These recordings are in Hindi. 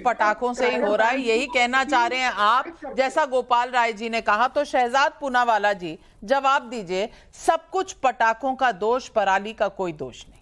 पटाखों से ही हो रहा है, यही कहना चाह रहे हैं आप? जैसा गोपाल राय जी ने कहा, तो शहजाद पूनावाला जी जवाब दीजिए, सब कुछ पटाखों का दोष, पराली का कोई दोष नहीं।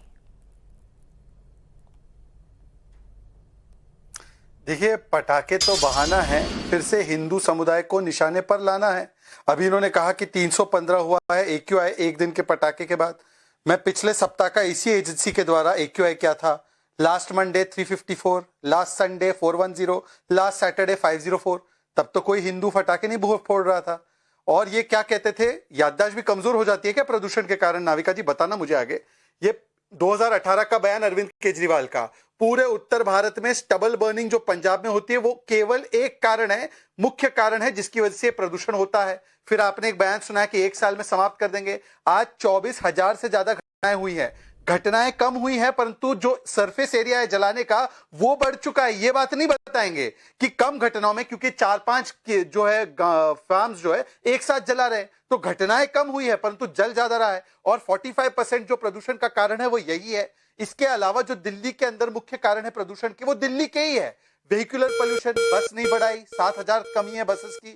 देखिए, पटाखे तो बहाना है फिर से हिंदू समुदाय को निशाने पर लाना है। अभी इन्होंने कहा कि 315 हुआ है AQI एक दिन के पटाखे के बाद। मैं पिछले सप्ताह का इसी एजेंसी के द्वारा AQI क्या था, last Monday 354, last Sunday 410, last Saturday 504। तब तो कोई हिंदू पटाखे नहीं फोड़ रहा था। और ये क्या कहते थे, याददाश्त भी कमजोर हो जाती है क्या प्रदूषण के कारण? नाविका जी बताना मुझे आगे। ये 2018 का बयान अरविंद केजरीवाल का, पूरे उत्तर भारत में स्टबल बर्निंग जो पंजाब में होती है वो केवल एक कारण है, मुख्य कारण है जिसकी वजह से प्रदूषण होता है। फिर आपने एक बयान सुना कि 1 साल में समाप्त कर देंगे। आज 24,000 से ज्यादा घटनाएं हुई हैं। घटनाएं कम हुई हैं परंतु जो सरफेस एरिया है जलाने का वो बढ़ चुका है। ये बात नहीं बताएंगे कि कम घटनाओं में, क्योंकि 4-5 जो है फार्म्स जो है एक साथ जला रहे हैं, तो घटनाएं कम हुई है परंतु जल ज्यादा रहा है। और 45% जो प्रदूषण का कारण है वो यही है। इसके अलावा जो दिल्ली के अंदर मुख्य कारण है प्रदूषण के, वो दिल्ली के ही है। व्हीकुलर पोल्यूशन, बस नहीं बढ़ाई, 7,000 कमी है बसेस की।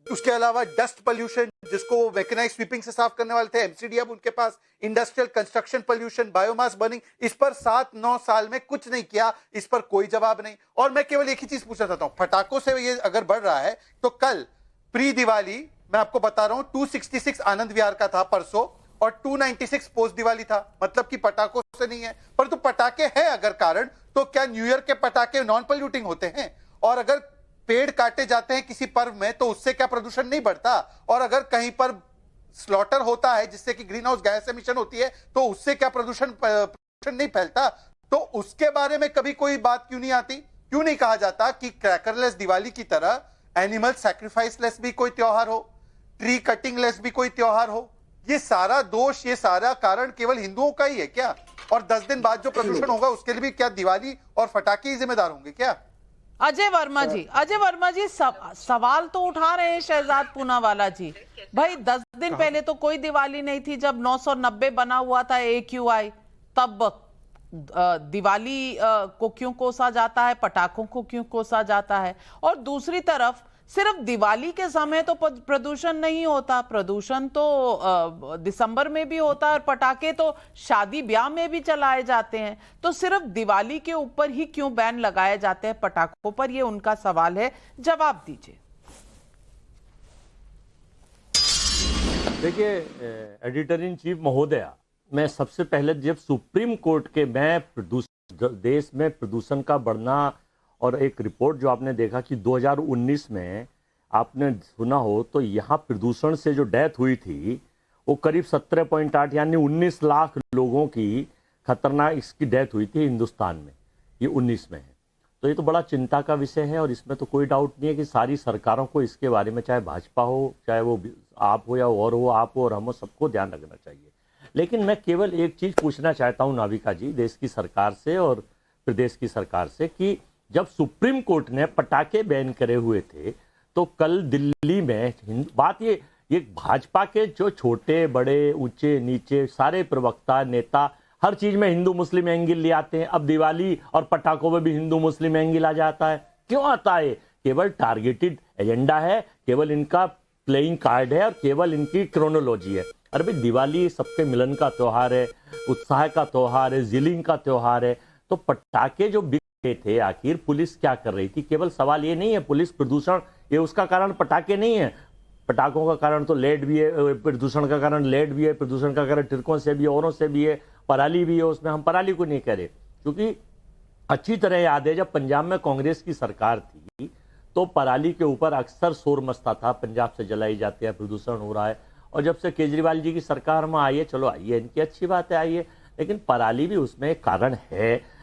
उसके अलावा डस्ट पोल्यूशन, जिसको मैकेनाइज स्वीपिंग से साफ करने वाले थे, MCD अब उनके पास। Industrial construction pollution, biomass burning, इस पर 7-9 साल में कुछ नहीं किया, इस पर कोई जवाब नहीं। और मैं केवल एक ही चीज पूछना चाहता हूं, पटाखों से ये अगर बढ़ रहा है तो कल प्री दिवाली मैं आपको बता रहा हूं 266 आनंद विहार का था परसों, और 296 पोस्ट दिवाली था। मतलब कि पटाखों से नहीं है, परंतु पटाखे हैं अगर कारण, तो क्या न्यू ईयर के पटाखे नॉन पोल्यूटिंग होते हैं? और अगर पेड़ काटे जाते हैं किसी पर्व में तो उससे क्या प्रदूषण नहीं बढ़ता? और अगर कहीं पर स्लॉटर होता है जिससे कि ग्रीन हाउस गैस एमिशन होती है तो उससे क्या प्रदूषण नहीं फैलता? तो उसके बारे में कभी कोई बात क्यों नहीं आती? क्यों नहीं कहा जाता कि क्रैकरलेस दिवाली की तरह एनिमल सैक्रिफाइस लेस भी कोई त्योहार हो, ट्री कटिंग लेस भी कोई त्योहार हो? ये सारा दोष, ये सारा कारण केवल हिंदुओं का ही है क्या? और 10 दिन बाद जो प्रदूषण होगा उसके लिए भी क्या दिवाली और पटाखे ही जिम्मेदार होंगे क्या? अजय वर्मा जी सवाल तो उठा रहे हैं शहजाद पूनावाला जी। भाई 10 दिन पहले तो कोई दिवाली नहीं थी जब 990 बना हुआ था AQI। तब दिवाली को क्यों कोसा जाता है, पटाखों को क्यों कोसा जाता है? और दूसरी तरफ सिर्फ दिवाली के समय तो प्रदूषण नहीं होता, प्रदूषण तो दिसंबर में भी होता है, और पटाखे तो शादी ब्याह में भी चलाए जाते हैं। तो सिर्फ दिवाली के ऊपर ही क्यों बैन लगाए जाते हैं पटाखों पर? ये उनका सवाल है, जवाब दीजिए। देखिए एडिटर इन चीफ महोदया, मैं सबसे पहले जब सुप्रीम कोर्ट के देश में प्रदूषण का बढ़ना, और एक रिपोर्ट जो आपने देखा कि 2019 में आपने सुना हो तो यहाँ प्रदूषण से जो डेथ हुई थी वो करीब 17.8 यानी 19 लाख लोगों की खतरनाक इसकी डेथ हुई थी हिंदुस्तान में, ये 19 में है। तो ये तो बड़ा चिंता का विषय है और इसमें तो कोई डाउट नहीं है कि सारी सरकारों को इसके बारे में, चाहे भाजपा हो, चाहे वो आप हो या और हो, आप हो और हम हो, सबको ध्यान रखना चाहिए। लेकिन मैं केवल एक चीज़ पूछना चाहता हूँ नाविका जी, देश की सरकार से और प्रदेश की सरकार से, कि जब सुप्रीम कोर्ट ने पटाखे बैन करे हुए थे तो कल दिल्ली में बात ये भाजपा के जो छोटे बड़े ऊंचे नीचे सारे प्रवक्ता नेता हर चीज में हिंदू मुस्लिम एंगल ले आते हैं। अब दिवाली और पटाखों में भी हिंदू मुस्लिम एंगल आ जाता है। क्यों आता है? केवल टारगेटेड एजेंडा है, केवल इनका प्लेइंग कार्ड है और केवल इनकी क्रोनोलॉजी है। अरे भाई, दिवाली सबके मिलन का त्योहार है, उत्साह का त्योहार है, जिलिंग का त्योहार है। तो पटाखे जो थे, आखिर पुलिस क्या कर रही थी? केवल सवाल ये नहीं है पुलिस प्रदूषण, ये उसका कारण पटाखे नहीं है। पटाखों का कारण तो लेड भी है, प्रदूषण का कारण लेड भी है, प्रदूषण का कारण टिरकों से भी है, औरों से भी है, पराली भी है। उसमें हम पराली को नहीं करें, क्योंकि अच्छी तरह याद है जब पंजाब में कांग्रेस की सरकार थी तो पराली के ऊपर अक्सर शोर मचता था, पंजाब से जलाई जाती है, प्रदूषण हो रहा है। और जब से केजरीवाल जी की सरकार में आई है, चलो आइए, इनकी अच्छी बात है, आइए, लेकिन पराली भी उसमें एक कारण है,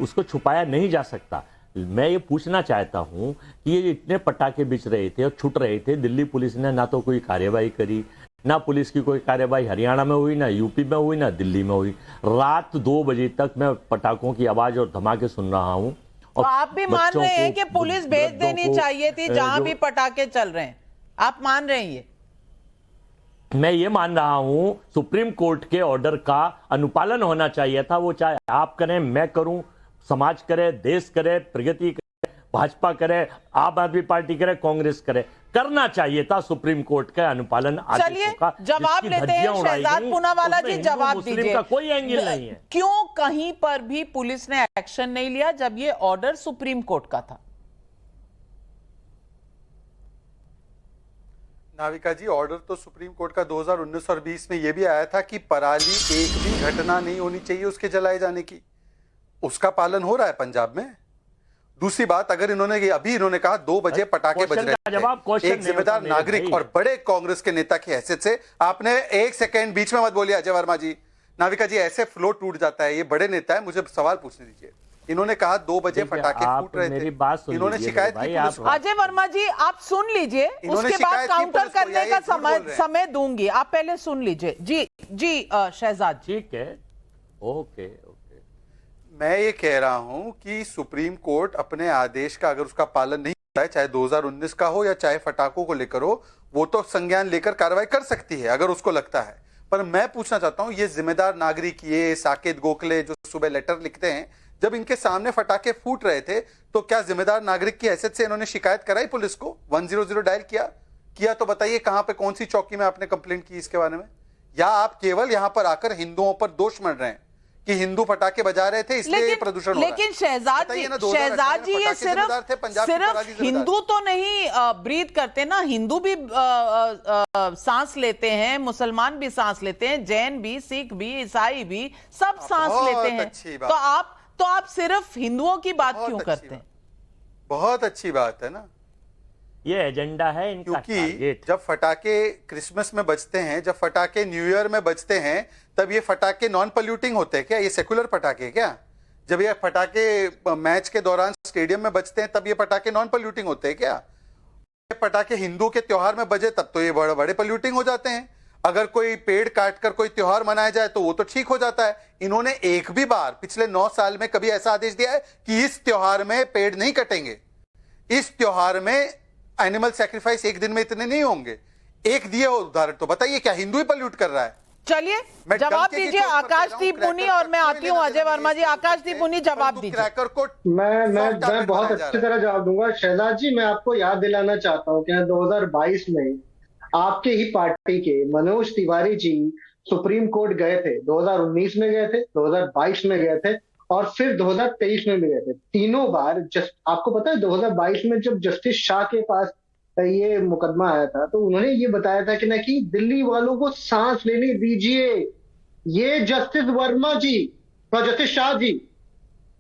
उसको छुपाया नहीं जा सकता। मैं ये पूछना चाहता हूं कि ये इतने पटाखे बिच रहे थे और छूट रहे थे, दिल्ली पुलिस ने ना तो कोई कार्यवाही करी, ना पुलिस की कोई कार्यवाही हरियाणा में हुई, ना यूपी में हुई, ना दिल्ली में हुई। रात 2 बजे तक मैं पटाखों की आवाज और धमाके सुन रहा हूं। तो आप भी मान रहे हैं कि पुलिस भेज देनी चाहिए थी जहां भी पटाखे चल रहे हैं? आप मान रहे हैं ये? मैं ये मान रहा हूं सुप्रीम कोर्ट के ऑर्डर का अनुपालन होना चाहिए था। वो चाहे आप करें, मैं करूं, समाज करे, देश करे, प्रगति करे, भाजपा करे, आम आदमी पार्टी करे, कांग्रेस करे, करना चाहिए था सुप्रीम कोर्ट का अनुपालन चलिए आदेशों का। जवाब जिसकी लेते हैं धज्जियां उड़ाई शहजाद गई, पूनावाला उसमें जी, हिंदू जवाब मुस्लिम दीजिए। का कोई एंगल नहीं है। क्यों कहीं पर भी पुलिस ने एक्शन नहीं लिया जब ये ऑर्डर सुप्रीम कोर्ट का था? नाविका जी, ऑर्डर तो सुप्रीम कोर्ट का 2019 और 20 में यह भी आया था कि पराली एक भी घटना नहीं होनी चाहिए उसके जलाए जाने की। उसका पालन हो रहा है पंजाब में। दूसरी बात, अगर अभी इन्होंने कहा 2 बजे पटाखे बज रहे थे, एक जिम्मेदार नागरिक और बड़े कांग्रेस के नेता की हैसियत से आपने 1 सेकेंड बीच में मत बोलिए अजय वर्मा जी। नाविका जी, ऐसे फ्लो टूट जाता है। ये बड़े नेता है, मुझे सवाल पूछने दीजिए। इन्होंने कहा 2 बजे पटाखे फूट रहे थे, इन्होंने शिकायत की पुलिस को। अजय वर्मा जी आप सुन लीजिए, उसके बाद काउंटर करने का समय दूंगी, आप पहले सुन लीजिए। जी शहजाद। ठीक है, ओके। मैं ये कह रहा हूं कि सुप्रीम कोर्ट अपने आदेश का अगर उसका पालन नहीं होता है, चाहे 2019 का हो या चाहे फटाकों को लेकर हो, वो तो संज्ञान लेकर कार्रवाई कर सकती है अगर उसको लगता है। पर मैं पूछना चाहता हूं, ये जिम्मेदार नागरिक, ये साकेत गोखले जो सुबह लेटर लिखते हैं, जब इनके सामने फटाके फूट रहे थे तो क्या जिम्मेदार नागरिक की हैसियत से इन्होंने शिकायत कराई पुलिस को? 100 डायल किया तो बताइए कहां पे, कौन सी चौकी में आपने कंप्लेंट की इसके बारे में? या आप केवल यहां पर आकर हिंदुओं पर दोष मढ़ रहे हैं कि हिंदू पटाखे बजा रहे थे इसलिए ये प्रदूषण हो रहा है? लेकिन शहजाद जी ये सिर्फ हिंदू तो नहीं ब्रीथ करते ना, हिंदू भी सांस लेते हैं, मुसलमान भी सांस लेते हैं, जैन भी, सिख भी, ईसाई भी, सब सांस लेते हैं। तो आप सिर्फ हिंदुओं की बात क्यों करते हैं? बहुत अच्छी बात है ना, ये एजेंडा है इनका। क्योंकि जब फटाके क्रिसमस में बजते हैं, जब फटाके न्यू ईयर में बजते हैं, तब ये फटाके नॉन पोल्यूटिंग होते हैं क्या? ये सेकुलर पटाखे क्या? जब ये फटाके मैच के दौरान स्टेडियम में बजते हैं तब ये पटाखे नॉन पोल्यूटिंग होते हैं क्या? ये पटाखे हिंदू के त्योहार में बजे तब तो ये बड़े बड़े पोल्यूटिंग हो जाते हैं। अगर कोई पेड़ काटकर कोई त्योहार मनाया जाए तो वो तो ठीक हो जाता है। इन्होंने एक भी बार पिछले 9 साल में कभी ऐसा आदेश दिया है कि इस त्योहार में पेड़ नहीं कटेंगे, इस त्योहार में एनिमल सैक्रिफाइस एक दिन में इतने नहीं होंगे? एक दिए उदाहरण तो बताइए, क्या हिंदू ही पल्यूट कर रहा है? चलिए जवाब दीजिए आकाशदीप पुनी, और मैं आती हूँ अजय वर्मा जी। आकाशदीप पुनी जवाब दीजिए। क्रैकर को मैं बहुत अच्छी तरह जवाब दूंगा। शहजाद जी, मैं आपको याद दिलाना चाहता हूँ कि 2022 में आपके ही पार्टी के मनोज तिवारी जी सुप्रीम कोर्ट गए थे। 2019 में गए थे, 2022 में गए थे और फिर 2023 में भी गए थे। तीनों बार आपको पता है 2022 में जब जस्टिस शाह के पास ये मुकदमा आया था तो उन्होंने ये बताया था कि ना कि दिल्ली वालों को सांस लेने दीजिए। ये जस्टिस वर्मा जी, justice Shah ji,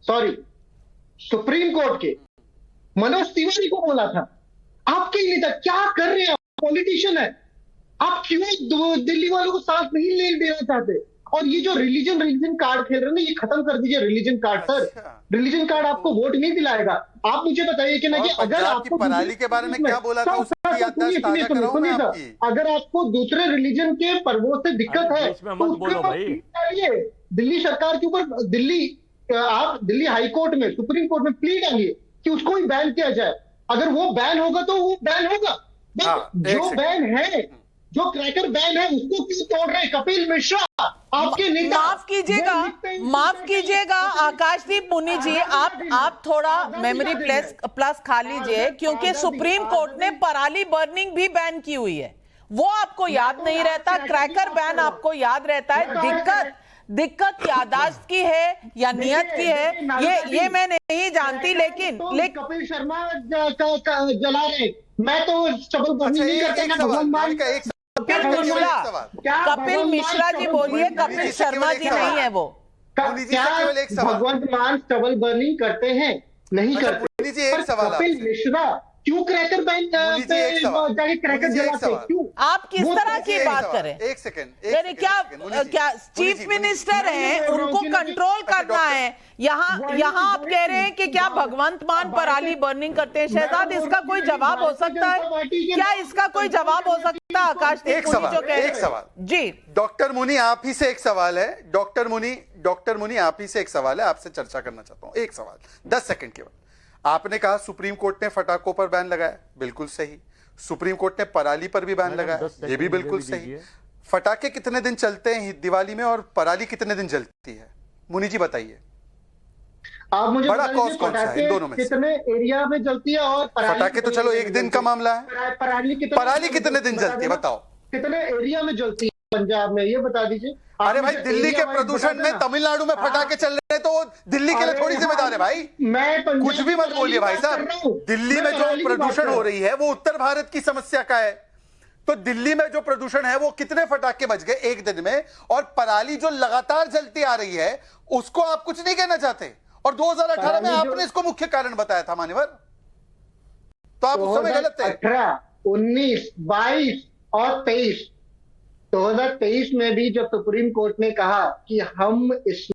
sorry, supreme court के मनोज तिवारी को बोला था। आपके नेता क्या कर रहे हैं? पॉलिटिशियन है, आप क्यों दिल्ली वालों को सांस नहीं ले देना चाहते? और ये जो रिलीजन कार्ड खेल रहे हैं ना, ये खत्म कर दीजिए religion card. Sir, religion card आपको वोट नहीं दिलाएगा। आप मुझे बताइए कि ना कि अगर आपको पराली के बारे में क्या बोला था, उसकी याददाश्त ताजा कराऊं मैं आपकी। अगर आपको दूसरे रिलीजन के पर्वों से दिक्कत है तो उसके ऊपर दिल्ली सरकार के ऊपर आप दिल्ली हाई कोर्ट में, सुप्रीम कोर्ट में प्ली डालिए कि उसको ही बैन किया जाए। अगर वो बैन होगा तो वो बैन होगा। जो बैन है, जो क्रैकर बैन है, उसको क्यों तोड़ रहे? कपिल मिश्रा आपके नेता। माफ कीजिएगा आकाशदीप मुनि जी, आप थोड़ा मेमोरी प्लस खा लीजिए, क्योंकि सुप्रीम कोर्ट ने पराली बर्निंग भी बैन की हुई है। वो आपको याद नहीं रहता, क्रैकर बैन आपको याद रहता है। दिक्कत यादाश्त की है या नियत की है, ये मैं नहीं जानती। लेकिन कपिल शर्मा जला रहे, मैं तो स्ट्रगल नहीं करता। कपिल मिश्रा जी बोलिए, कपिल शर्मा जी नहीं है वो। क्या भगवंत मान स्टबल बर्निंग करते हैं? नहीं करते। कपिल मिश्रा क्यों क्रैकर बैन क्रैकर जलाते हैं? क्यों? आप किस तरह की बात करें? एक सेकंड, क्या चीफ मिनिस्टर हैं, उनको कंट्रोल करना है। यहाँ आप कह रहे हैं कि क्या भगवंत मान पराली बर्निंग करते हैं? शहजाद, इसका कोई जवाब हो सकता है क्या? इसका कोई जवाब हो सकता है? आकाशदीप मुनि जो कह रहे हैं। एक सवाल जी डॉक्टर मुनि, आप ही से एक सवाल है। डॉक्टर मुनि आप ही से एक सवाल है, आपसे चर्चा करना चाहता हूं। एक सवाल 10 सेकंड केवल। आपने कहा सुप्रीम कोर्ट ने फटाकों पर बैन लगाया, बिल्कुल सही। सुप्रीम कोर्ट ने पराली पर भी बैन लगाया, ये भी बिल्कुल सही। फटाके कितने दिन चलते हैं दिवाली में और पराली कितने दिन जलती है? मुनि जी बताइए। आप मुझे बड़ा बता कॉस्ट दीजिए कौन सा है इन पटाखे दोनों में से? कितने एरिया में जलती है और पटाखे तो चलो एक दिन का मामला है, पराली कितने दिन जलती है बताओ? कितने एरिया में जलती है पंजाब में, ये बता दीजिए। अरे भाई दिल्ली के प्रदूषण में तमिलनाडु में पटाखे चल रहे हैं तो वो दिल्ली के लिए थोड़ी जिम्मेदार है भाई। मैं कुछ भी मत बोलिए भाई साहब। दिल्ली में जो प्रदूषण हो रही है वो उत्तर भारत की समस्या का है, तो दिल्ली में जो प्रदूषण है वो कितने पटाखे बज गए एक दिन में, और पराली जो लगातार जलती आ रही है उसको आप कुछ नहीं कहना चाहते, और 2018 में आपने इसको मुख्य कारण बताया था मान्यवर, तो आप उस समय गलत थे। 18, 19, 22 और 23, 2023 में भी जब सुप्रीम कोर्ट ने कहा कि हम इस